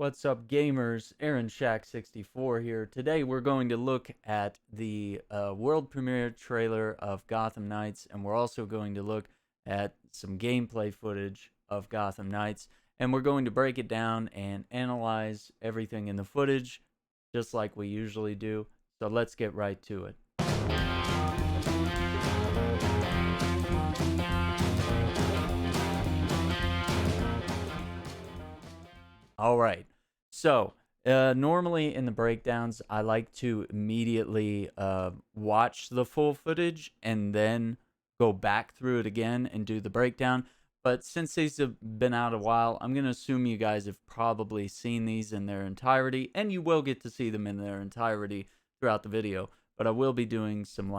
What's up, gamers? Aaron Shack64 here. Today we're going to look at the world premiere trailer of Gotham Knights, and we're also going to look at some gameplay footage of Gotham Knights, and we're going to break it down and analyze everything in the footage, just like we usually do. So let's get right to it. All right. So, normally in the breakdowns, I like to immediately watch the full footage and then go back through it again and do the breakdown. But since these have been out a while, I'm going to assume you guys have probably seen these in their entirety, and you will get to see them in their entirety throughout the video. But I will be doing some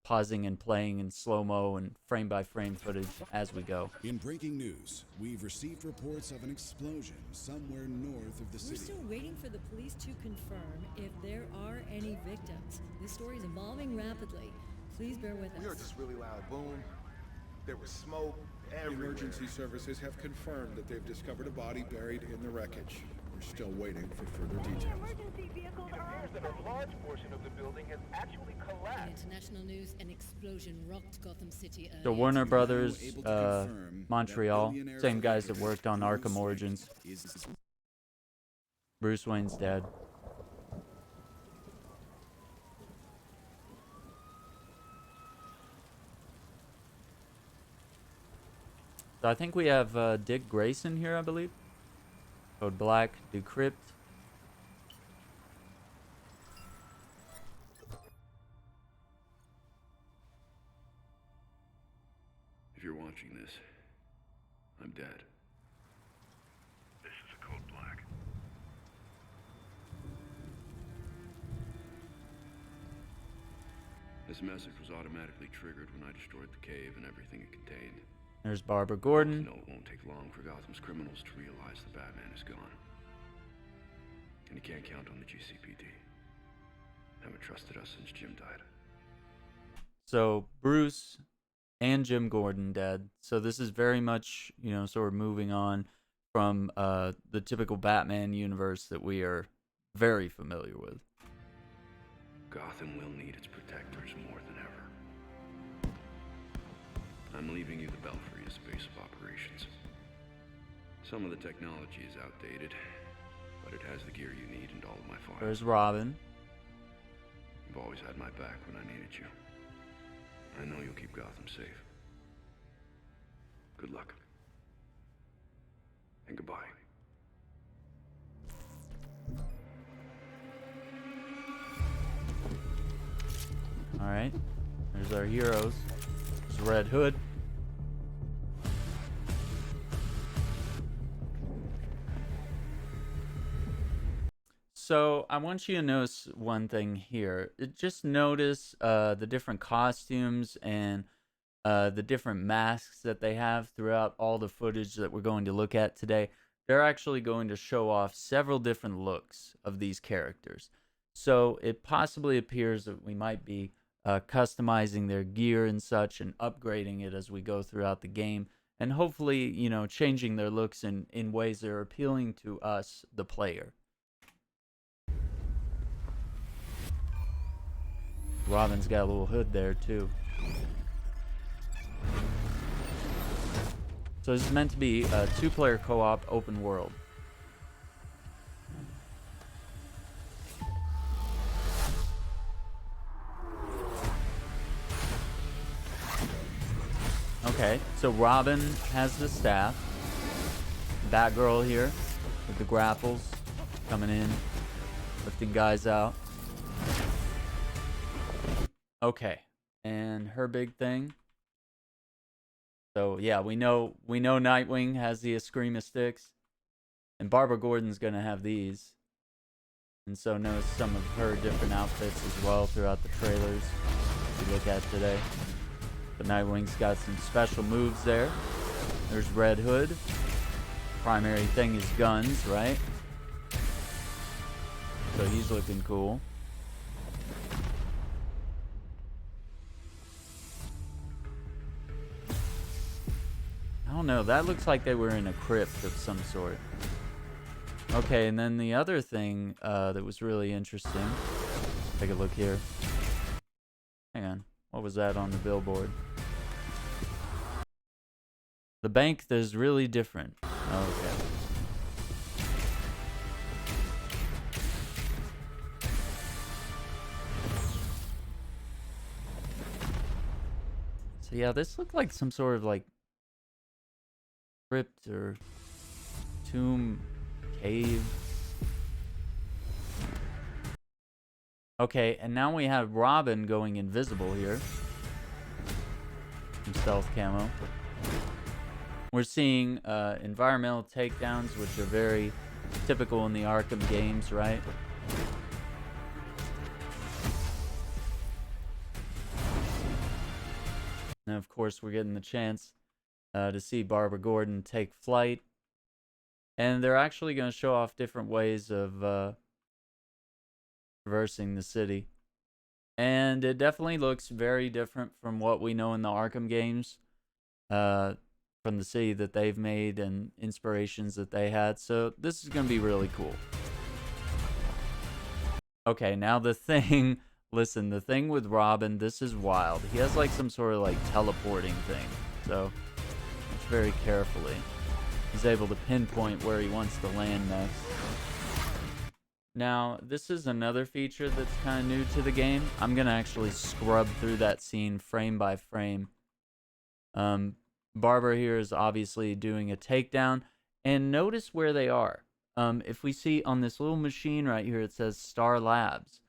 pausing and playing in slow-mo and frame-by-frame footage as we go. In breaking news, we've received reports of an explosion somewhere north of the city. We're still waiting for the police to confirm if there are any victims. This story is evolving rapidly. Please bear with us. We heard this really loud boom. There was smoke everywhere. Emergency services have confirmed that they've discovered a body buried in the wreckage. We're still waiting for further details. It appears that a large portion of the building has actually In collapsed. international news, an explosion rocked Gotham City earlier. So Warner today. Brothers, Able to confirm Montreal, that billionaire same guys that filmmaker worked on Bruce Arkham Wayne Origins. is- Bruce Wayne's dead. So I think we have Dick Grayson here, I believe. Code Black, Decrypt. If you're watching this, I'm dead. This is a Code Black. This message was automatically triggered when I destroyed the cave and everything it contained. There's Barbara Gordon. No, it won't take long for Gotham's criminals to realize the Batman is gone. And you can't count on the GCPD. Haven't trusted us since Jim died. So Bruce and Jim Gordon dead. So this is very much, sort of moving on from the typical Batman universe that we are very familiar with. Gotham will need its protectors more than ever. I'm leaving you the Belfry as base of operations. Some of the technology is outdated, but it has the gear you need and all of my files. There's Robin. You've always had my back when I needed you. I know you'll keep Gotham safe. Good luck. And goodbye. All right. There's our heroes. There's Red Hood. So I want you to notice one thing here. Just notice the different costumes and the different masks that they have throughout all the footage that we're going to look at today. They're actually going to show off several different looks of these characters. So it possibly appears that we might be customizing their gear and such and upgrading it as we go throughout the game. And hopefully, changing their looks in ways that are appealing to us, the player. Robin's got a little hood there too. So this is meant to be a two-player co-op open world. Okay, so Robin has the staff. Batgirl here with the grapples coming in, lifting guys out. Okay, and her big thing. So yeah, we know Nightwing has the Eskrima sticks, and Barbara Gordon's gonna have these. And so notice some of her different outfits as well throughout the trailers we look at today. But Nightwing's got some special moves there. There's Red Hood. Primary thing is guns, right? So he's looking cool. I don't know. That looks like they were in a crypt of some sort. Okay, and then the other thing that was really interesting. Take a look here. Hang on. What was that on the billboard? The bank is really different. Okay. So yeah, this looked like some sort of like crypt or tomb cave. Okay, and now we have Robin going invisible here. Some stealth camo. We're seeing environmental takedowns, which are very typical in the Arkham games, right? And of course, we're getting the chance to see Barbara Gordon take flight. And they're actually going to show off different ways of traversing the city. And it definitely looks very different from what we know in the Arkham games, from the city that they've made and inspirations that they had. So this is going to be really cool. Okay, now the thing, listen, the thing with Robin, this is wild. He has like some sort of like teleporting thing. So watch very carefully. He's able to pinpoint where he wants to land next. Now, this is another feature that's kind of new to the game. I'm going to actually scrub through that scene frame by frame. Barbara here is obviously doing a takedown. And notice where they are. If we see on this little machine right here, it says Star Labs.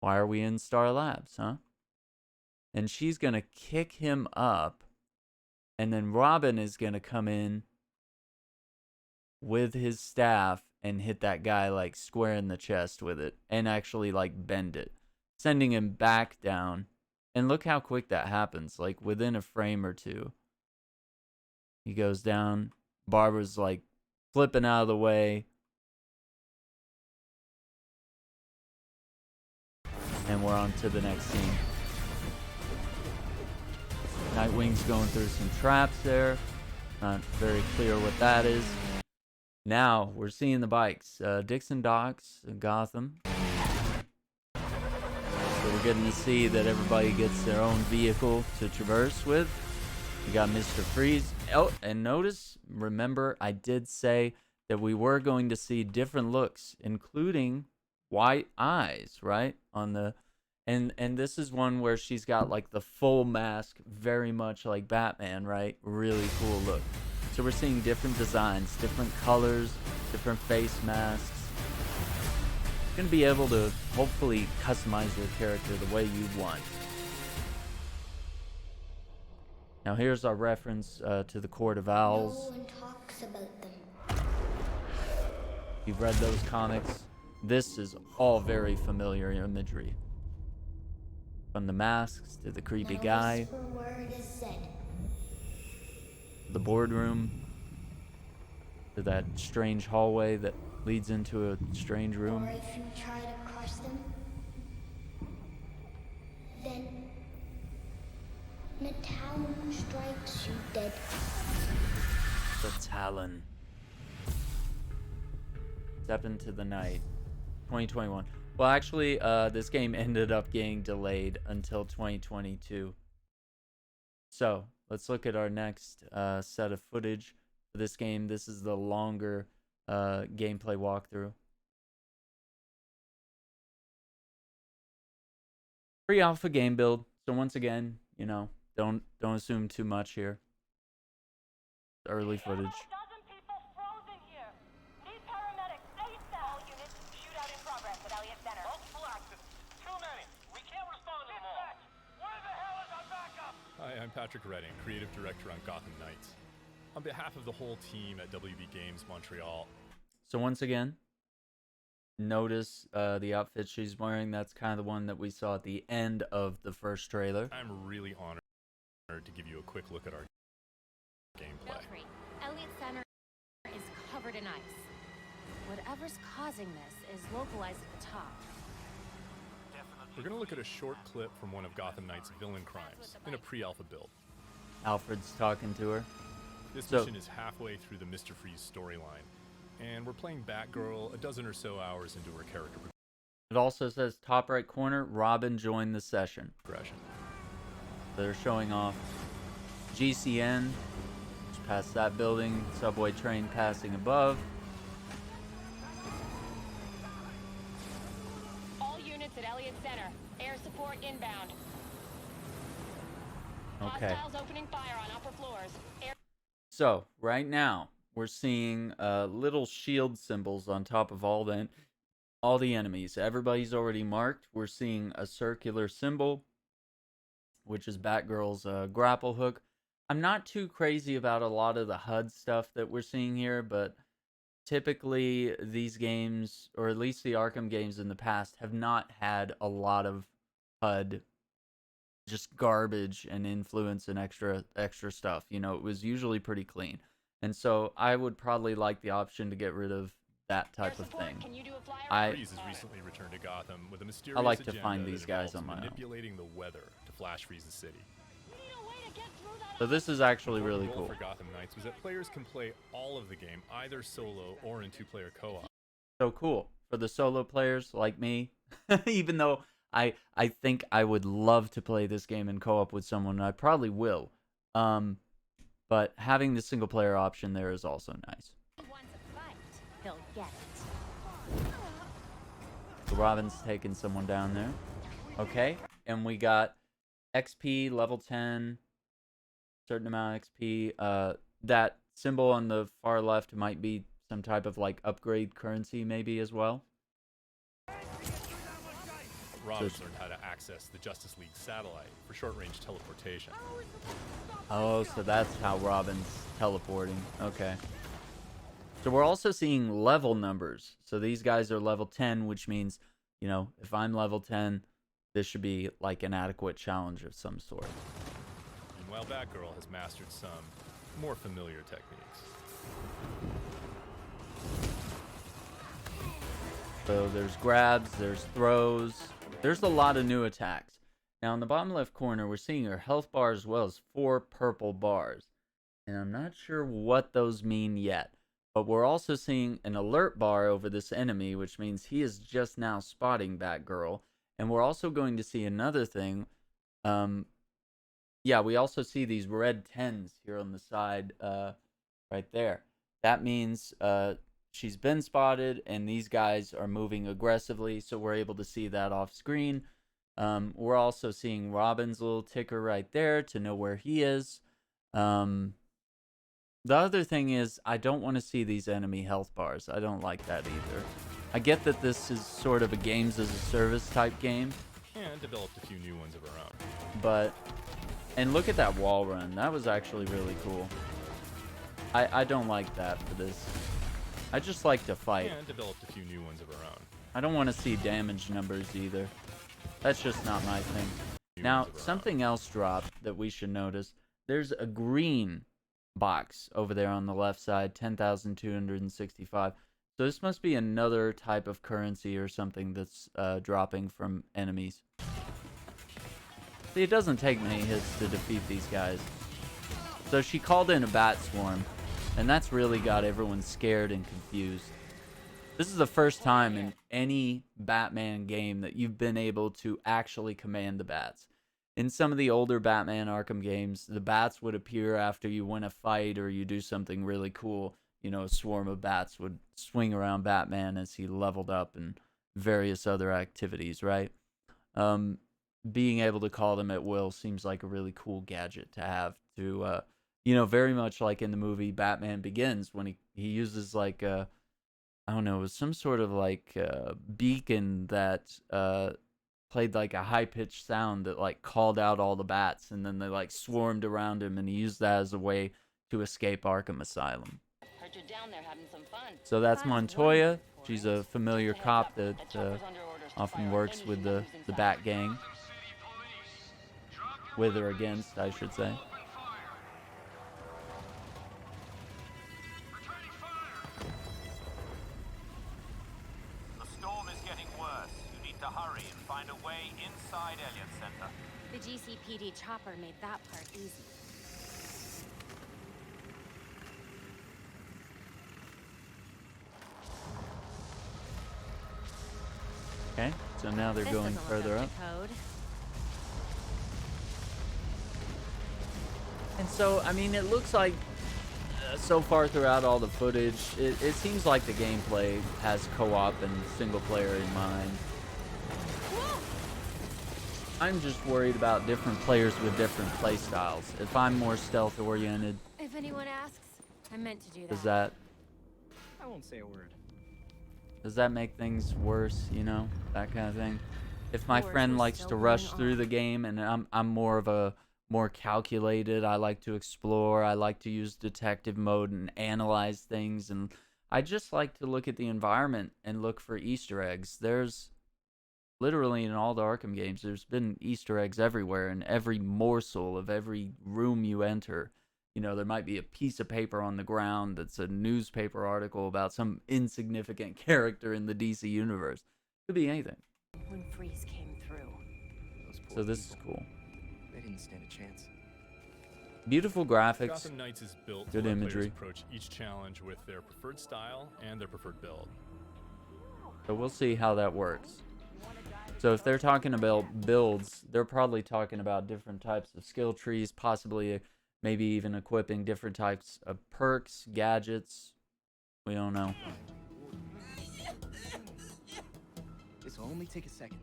Why are we in Star Labs, huh? And she's going to kick him up. And then Robin is going to come in with his staff and hit that guy like square in the chest with it. And actually like bend it. Sending him back down. And look how quick that happens. Like within a frame or two. He goes down. Barbara's like flipping out of the way. And we're on to the next scene. Nightwing's going through some traps there. Not very clear what that is. Now we're seeing the bikes. Dixon Docks, Gotham. So we're getting to see that everybody gets their own vehicle to traverse with. We got Mr. Freeze. Oh, and notice, remember, I did say that we were going to see different looks, including white eyes, right? On the and this is one where she's got like the full mask, very much like Batman, right? Really cool look. So we're seeing different designs, different colors, different face masks. You're gonna be able to hopefully customize your character the way you want. Now here's our reference to the Court of Owls. No one talks about them. If you've read those comics, this is all very familiar imagery. From the masks to the creepy Not a guy, whisper word is said. the boardroom, to that strange hallway that leads into a strange room. Or if you try to cross them, then the town strikes you dead. The Talon. Step into the night. 2021. Well, actually, this game ended up getting delayed until 2022. So, let's look at our next set of footage for this game. This is the longer gameplay walkthrough. Pre-alpha game build. So once again, you know, don't assume too much here. Early footage. Hi, I'm Patrick Redding, creative director on Gotham Knights. On behalf of the whole team at WB Games Montreal. So once again, notice the outfit she's wearing. That's kind of the one that we saw at the end of the first trailer. I'm really honored to give you a quick look at our gameplay. Belfry, Elliott Center is covered in ice. Whatever's causing this is localized at the top. We're going to look at a short clip from one of Gotham Knights' villain crimes in a pre-alpha build. Alfred's talking to her. This mission is halfway through the Mr. Freeze storyline. and we're playing Batgirl a dozen or so hours into her character It also says top right corner, Robin joined the session. progression. They're showing off GCN, just past that building, subway train passing above. All units at Elliott Center. Air support inbound. Okay. Hostiles opening fire on upper floors. So right now we're seeing little shield symbols on top of all the enemies. Everybody's already marked. We're seeing a circular symbol, which is Batgirl's grapple hook. I'm not too crazy about a lot of the HUD stuff that we're seeing here, but typically these games, or at least the Arkham games in the past, have not had a lot of HUD, just garbage and influence and extra stuff. You know, it was usually pretty clean. And so I would probably like the option to get rid of that type of thing. Freeze has recently returned to Gotham with a mysterious I like to agenda find that these guys on involves my own. manipulating the weather to flash freeze the city. So this is actually really The goal cool. for Gotham Knights was that players can play all of the game either solo or in two-player co-op. So cool for the solo players like me. Even though I think I would love to play this game in co-op with someone, and I probably will. But having the single player option there is also nice. He'll get it. So Robin's taking someone down there. Okay, and we got XP level 10, certain amount of XP. That symbol on the far left might be some type of like upgrade currency maybe as well. Robin's learned how to access the Justice League satellite for short-range teleportation. Oh, so that's how Robin's teleporting. Okay. So we're also seeing level numbers. So these guys are level 10, which means, you know, if I'm level 10, this should be like an adequate challenge of some sort. Meanwhile, Batgirl has mastered some more familiar techniques. So there's grabs, there's throws, there's a lot of new attacks. Now in the bottom left corner, we're seeing her health bar as well as 4 purple bars. And I'm not sure what those mean yet. But we're also seeing an alert bar over this enemy, which means he is just now spotting Batgirl. And we're also going to see another thing. Yeah, we also see these red 10s here on the side right there. That means she's been spotted and these guys are moving aggressively, so we're able to see that off screen. We're also seeing Robin's little ticker right there to know where he is. The other thing is, I don't want to see these enemy health bars. I don't like that either. I get that this is sort of a games as a service type game. And developed a few new ones of her own. But, and look at that wall run. That was actually really cool. I don't like that for this. I just like to fight. And developed a few new ones of her own. I don't want to see damage numbers either. That's just not my thing. Now, something else dropped that we should notice. There's a green box over there on the left side, 10,265. So this must be another type of currency or something that's dropping from enemies. See, it doesn't take many hits to defeat these guys. So she called in a bat swarm, and that's really got everyone scared and confused. This is the first time in any Batman game that you've been able to actually command the bats. In some of the older Batman Arkham games, the bats would appear after you win a fight or you do something really cool. You know, a swarm of bats would swing around Batman as he leveled up and various other activities, right? Being able to call them at will seems like a really cool gadget to have to, you know, very much like in the movie Batman Begins when he uses like I don't know, it was some sort of like beacon that played like a high-pitched sound that like called out all the bats, and then they like swarmed around him, and he used that as a way to escape Arkham Asylum. Heard you're down there having some fun. So that's Montoya. She's a familiar cop that often works with the Bat Gang. With or against, I should say. The storm is getting worse. You need to hurry and find a way inside Elliott Center. The GCPD chopper made that part easy. So now they're This going doesn't look further up up. to code. And so, I mean, it looks like so far throughout all the footage, it seems like the gameplay has co-op and single player in mind. I'm just worried about different players with different play styles. If I'm more stealth oriented, If anyone asks, I meant to do that. I won't say a word. Does that make things worse, you know, that kind of thing? If my Wars friend were likes still to rush going through on. the game and I'm more of a more calculated, I like to explore, I like to use detective mode and analyze things, and I just like to look at the environment and look for Easter eggs. There's literally in all the Arkham games, there's been Easter eggs everywhere in every morsel of every room you enter. You know, there might be a piece of paper on the ground that's a newspaper article about some insignificant character in the DC universe. Could be anything. When Freeze came through. Those poor So this is people, cool. they didn't stand a chance. Beautiful graphics. Gotham Knights is built Good to let imagery. players approach each challenge with their preferred style and their preferred build. So we'll see how that works. So if they're talking about builds, they're probably talking about different types of skill trees, possibly maybe even equipping different types of perks, gadgets. We don't know. This will only take a second.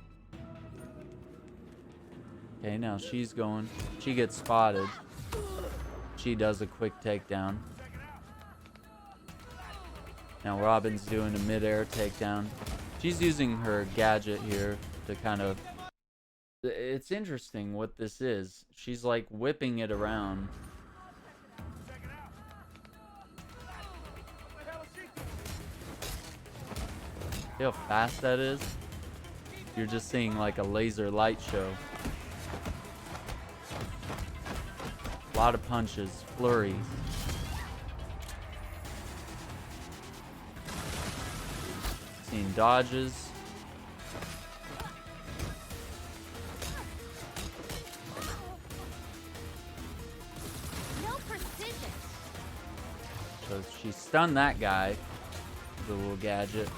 Okay, now she's going. She gets spotted. She does a quick takedown. Now Robin's doing a mid-air takedown. She's using her gadget here to kind of... It's interesting what this is. She's like whipping it around. See how fast that is? You're just seeing like a laser light show. A lot of punches, flurries. Seeing dodges. No precision. So she stunned that guy with a little gadget.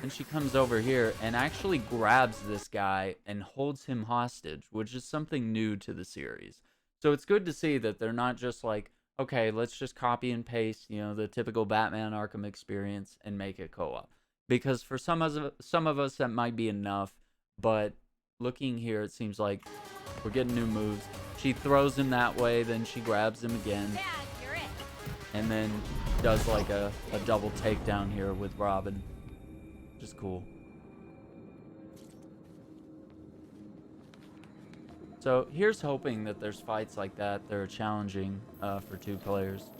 Then she comes over here and actually grabs this guy and holds him hostage, which is something new to the series. So it's good to see that they're not just like, okay, let's just copy and paste, you know, the typical Batman Arkham experience and make it co-op. Because for some of us that might be enough, but looking here, it seems like we're getting new moves. She throws him that way, then she grabs him again. Dad, you're it. And then does like a double takedown here with Robin. Which is cool. So here's hoping that there's fights like that that are challenging for two players.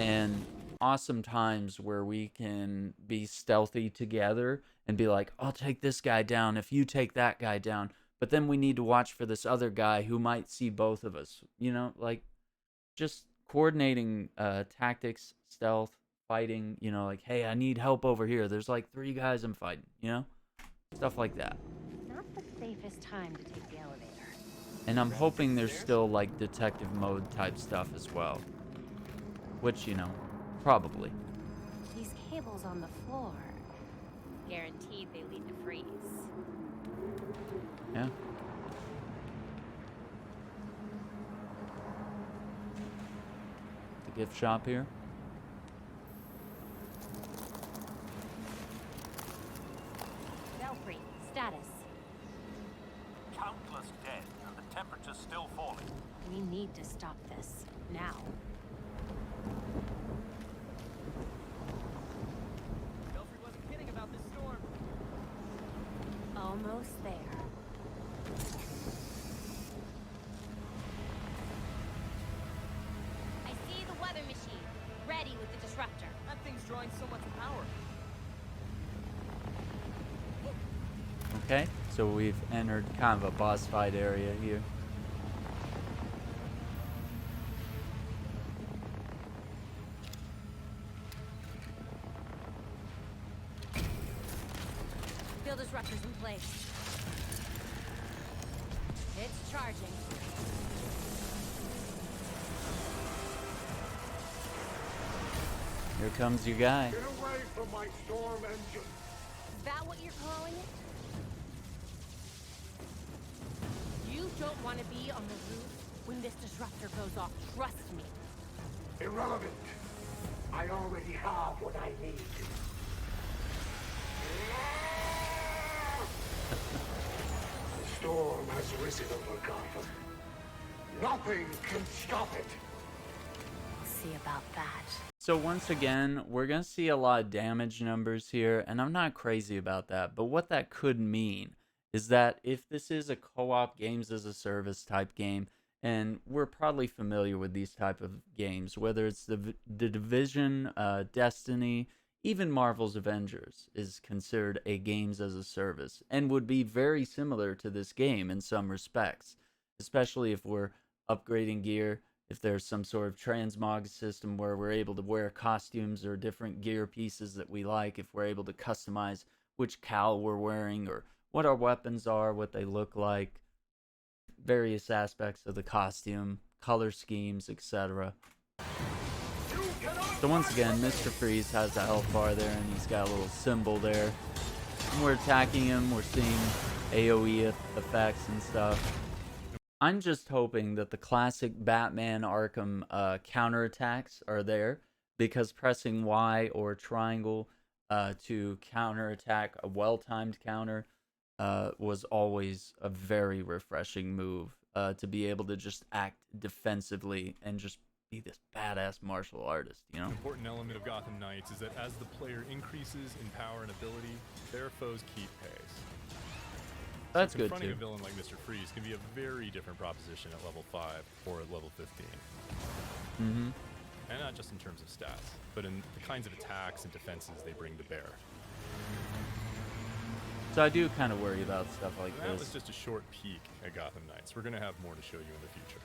And awesome times where we can be stealthy together and be like, I'll take this guy down if you take that guy down. But then we need to watch for this other guy who might see both of us. You know, like just coordinating tactics, stealth, fighting, you know, like, hey, I need help over here. There's like 3 guys I'm fighting, you know? Stuff like that. Not the safest time to take the elevator. And I'm hoping there's still like detective mode type stuff as well. Which, you know, probably. These cables on the floor. Guaranteed they lead to Freeze. Yeah. The gift shop here. Belfry, status. Countless dead. The temperature's still falling. We need to stop this. Now. Belfry wasn't kidding about this storm. Almost there. I see the weather machine. Ready with the disruptor. That thing's drawing so much power. Okay, so we've entered kind of a boss fight area here. Field disruptors in place. It's charging. Here comes your guy. Get away from my storm engine. that what you're calling it? You don't want to be on the roof when this disruptor goes off, trust me. Irrelevant. I already have what I need. The storm has risen over Gotham. Nothing can stop it. We'll see about that. So once again, we're going to see a lot of damage numbers here, and I'm not crazy about that. But what that could mean is that if this is a co-op games as a service type game, and we're probably familiar with these type of games, whether it's the Division, Destiny, even Marvel's Avengers is considered a games as a service and would be very similar to this game in some respects, especially if we're upgrading gear, if there's some sort of transmog system where we're able to wear costumes or different gear pieces that we like, if we're able to customize which cowl we're wearing or what our weapons are, what they look like, various aspects of the costume, color schemes, etc. So once again, Mr. Freeze has a health bar there, and he's got a little symbol there. When we're attacking him, we're seeing AoE effects and stuff. I'm just hoping that the classic Batman Arkham counterattacks are there, because pressing Y or triangle to counterattack a well-timed counter was always a very refreshing move, to be able to just act defensively and just be this badass martial artist, you know? An important element of Gotham Knights is that as the player increases in power and ability, their foes keep pace. That's so good confronting too. a villain like Mr. Freeze can be a very different proposition at level 5 or at level 15. Mm-hmm. And not just in terms of stats, but in the kinds of attacks and defenses they bring to bear. So I do kind of worry about stuff like And that this. was just a short peek at Gotham Knights. We're going to have more to show you in the future.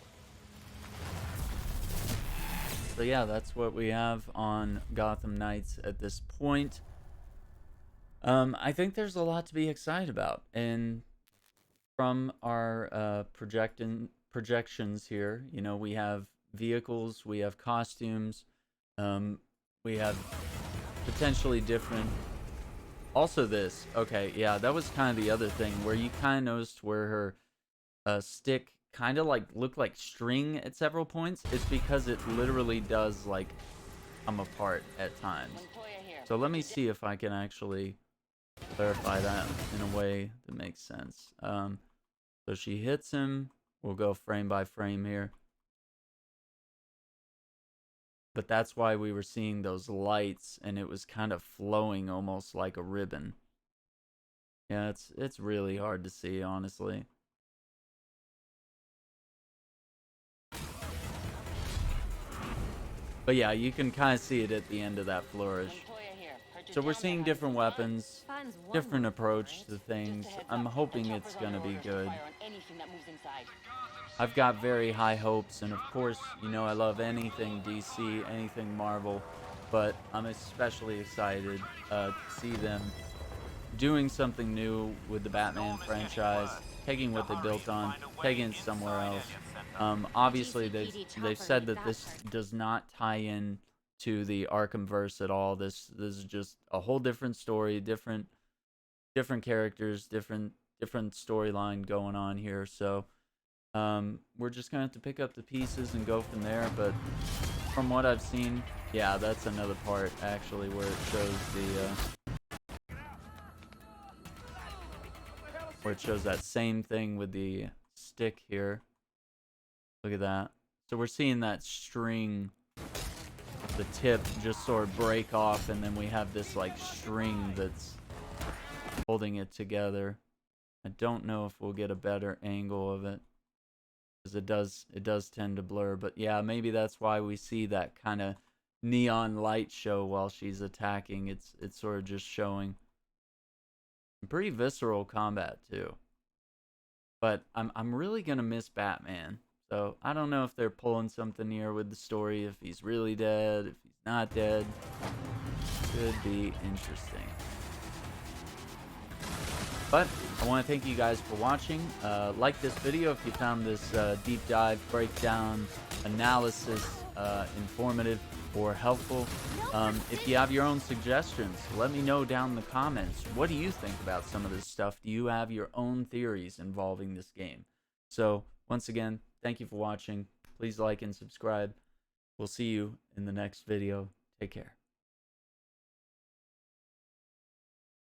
So yeah, that's what we have on Gotham Knights at this point. I think there's a lot to be excited about, and from our projections here, you know, we have vehicles, we have costumes, we have potentially different. Also this, okay, yeah, that was kind of the other thing where you kind of noticed where her stick kind of like looked like string at several points. It's because it literally does like come apart at times. So let me see if I can actually clarify that in a way that makes sense. So she hits him. We'll go frame by frame here. But that's why we were seeing those lights, and it was kind of flowing almost like a ribbon. Yeah, it's really hard to see, honestly. But yeah, you can kind of see it at the end of that flourish. So we're seeing different weapons, different approach to things. I'm hoping it's going to be good. I've got very high hopes, and of course, you know, I love anything DC, anything Marvel, but I'm especially excited to see them doing something new with the Batman franchise, taking what they built on, taking it somewhere else. Obviously, they've said that this does not tie in to the Arkhamverse at all. This is just a whole different story, different characters, different storyline going on here. So we're just gonna have to pick up the pieces and go from there. But from what I've seen, yeah, that's another part actually where it shows that same thing with the stick here. Look at that. So we're seeing that string, the tip just sort of break off, and then we have this like string that's holding it together. I don't know if we'll get a better angle of it, because it does tend to blur. But yeah, maybe that's why we see that kind of neon light show while she's attacking. It's sort of just showing pretty visceral combat too. But I'm really gonna miss Batman. So I don't know if they're pulling something here with the story, if he's really dead, if he's not dead. Could be interesting. But I want to thank you guys for watching. Like this video if you found this deep dive, breakdown, analysis informative. or helpful. If you have your own suggestions, let me know down in the comments. What do you think about some of this stuff? Do you have your own theories involving this game? So, once again, thank you for watching. Please like and subscribe. We'll see you in the next video. Take care.